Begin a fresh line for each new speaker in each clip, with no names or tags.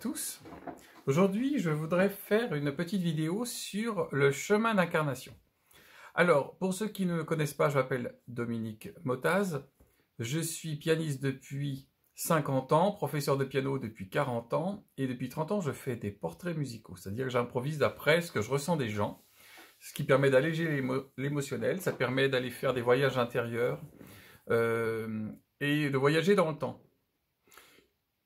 tous. Aujourd'hui, je voudrais faire une petite vidéo sur le chemin d'incarnation. Alors, pour ceux qui ne me connaissent pas, je m'appelle Dominique Motaz. Je suis pianiste depuis 50 ans, professeur de piano depuis 40 ans, et depuis 30 ans, je fais des portraits musicaux. C'est-à-dire que j'improvise d'après ce que je ressens des gens, ce qui permet d'alléger l'émotionnel, ça permet d'aller faire des voyages intérieurs et de voyager dans le temps.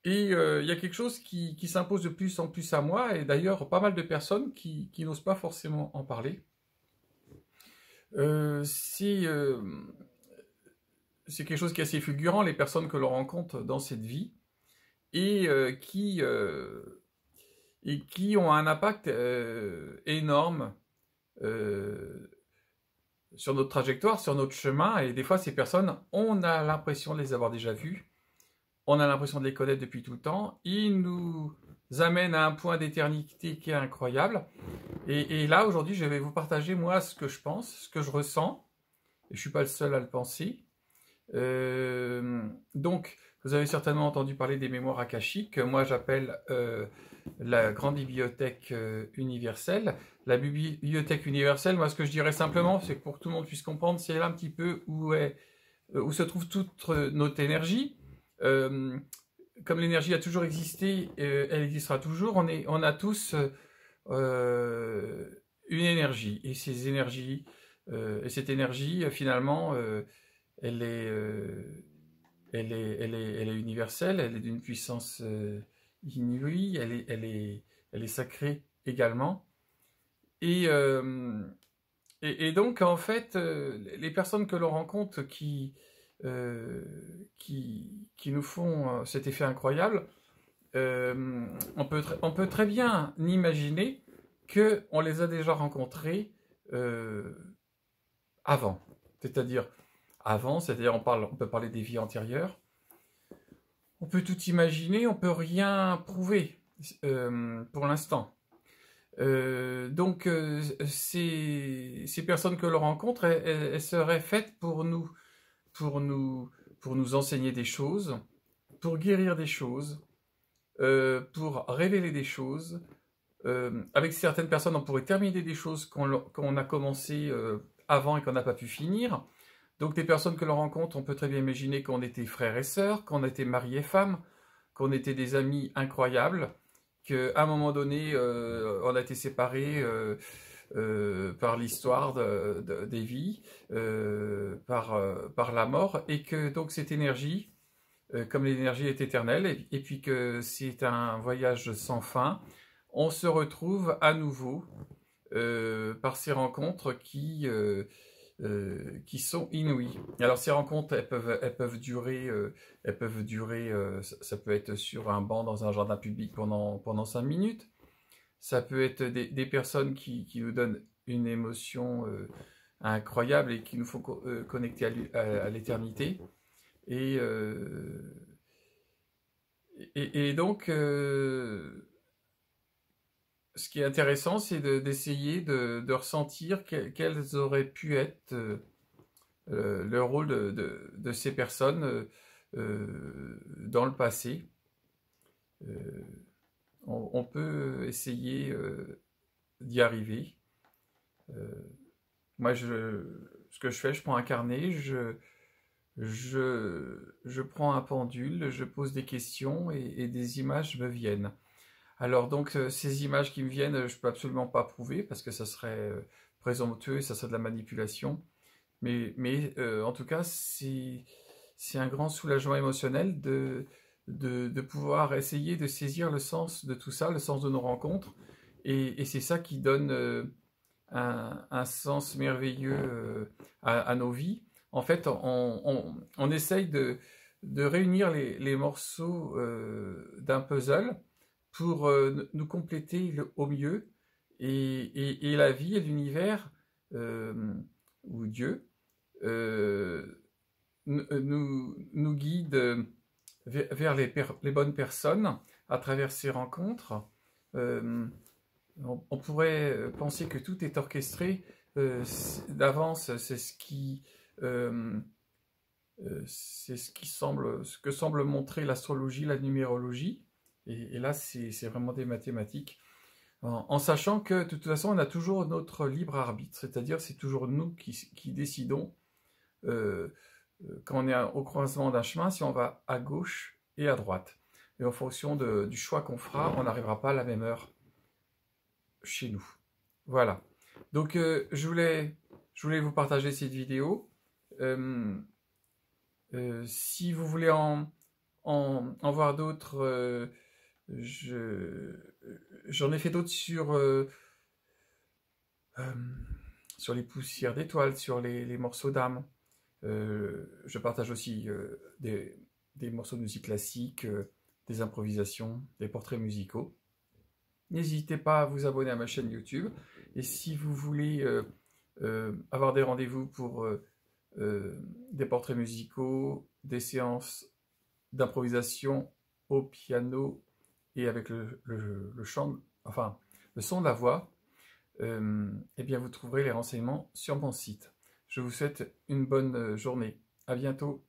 Et il y a quelque chose qui s'impose de plus en plus à moi, et d'ailleurs pas mal de personnes qui n'osent pas forcément en parler. C'est quelque chose qui est assez fulgurant, les personnes que l'on rencontre dans cette vie, et qui ont un impact énorme sur notre trajectoire, sur notre chemin, et des fois ces personnes, on a l'impression de les avoir déjà vues, on a l'impression de les connaître depuis tout le temps, ils nous amènent à un point d'éternité qui est incroyable, et là aujourd'hui je vais vous partager moi ce que je pense, ce que je ressens, et je ne suis pas le seul à le penser. Donc vous avez certainement entendu parler des mémoires akashiques, que moi j'appelle la grande bibliothèque universelle. La bibliothèque universelle, moi ce que je dirais simplement, c'est que pour que tout le monde puisse comprendre, c'est là un petit peu où se trouve toute notre énergie. Comme l'énergie a toujours existé, elle existera toujours. On a tous une énergie, et ces énergies, et cette énergie finalement, elle est universelle, elle est d'une puissance inouïe, elle est sacrée également. Et donc en fait, les personnes que l'on rencontre qui nous font cet effet incroyable, on peut très bien imaginer qu'on les a déjà rencontrés avant. C'est-à-dire on peut parler des vies antérieures, on peut tout imaginer, on peut rien prouver pour l'instant. Donc ces personnes que l'on rencontre, elles seraient faites pour nous enseigner des choses, pour guérir des choses, pour révéler des choses. Avec certaines personnes, on pourrait terminer des choses qu'on a commencé avant et qu'on n'a pas pu finir. Donc des personnes que l'on rencontre, on peut très bien imaginer qu'on était frères et sœurs, qu'on était mari et femme, qu'on était des amis incroyables, qu'à un moment donné, on a été séparés par l'histoire des vies, par la mort, et que donc cette énergie, comme l'énergie est éternelle, et puis que c'est un voyage sans fin, on se retrouve à nouveau par ces rencontres qui sont inouïes. Alors ces rencontres, elles peuvent durer, ça peut être sur un banc dans un jardin public pendant 5 minutes. Ça peut être des personnes qui nous donnent une émotion incroyable et qui nous font connecter à l'éternité. Et donc, ce qui est intéressant, c'est d'essayer de ressentir quels auraient pu être le rôle de ces personnes dans le passé. On peut essayer d'y arriver. Moi, ce que je fais, je prends un carnet, je prends un pendule, je pose des questions et des images me viennent. Alors donc ces images qui me viennent, je peux absolument pas prouver parce que ça serait présomptueux et ça serait de la manipulation. Mais en tout cas, c'est un grand soulagement émotionnel de pouvoir essayer de saisir le sens de tout ça, le sens de nos rencontres. Et c'est ça qui donne un sens merveilleux à nos vies. En fait, on essaye de réunir les morceaux d'un puzzle pour nous compléter au mieux, et la vie et l'univers, ou Dieu, nous guide vers les bonnes personnes à travers ces rencontres. On pourrait penser que tout est orchestré d'avance, c'est ce que semble montrer l'astrologie, la numérologie, Et là, c'est vraiment des mathématiques. En sachant que, de toute façon, on a toujours notre libre arbitre, c'est-à-dire c'est toujours nous qui décidons, quand on est au croisement d'un chemin, si on va à gauche et à droite. Et en fonction du choix qu'on fera, on n'arrivera pas à la même heure chez nous. Voilà. Donc, je voulais vous partager cette vidéo. Si vous voulez en voir d'autres, j'en ai fait d'autres sur les poussières d'étoiles, sur les morceaux d'âme. Je partage aussi des morceaux de musique classique, des improvisations, des portraits musicaux. N'hésitez pas à vous abonner à ma chaîne YouTube. Et si vous voulez avoir des rendez-vous pour des portraits musicaux, des séances d'improvisation au piano et avec le chant, enfin le son de la voix, eh bien vous trouverez les renseignements sur mon site. Je vous souhaite une bonne journée. À bientôt.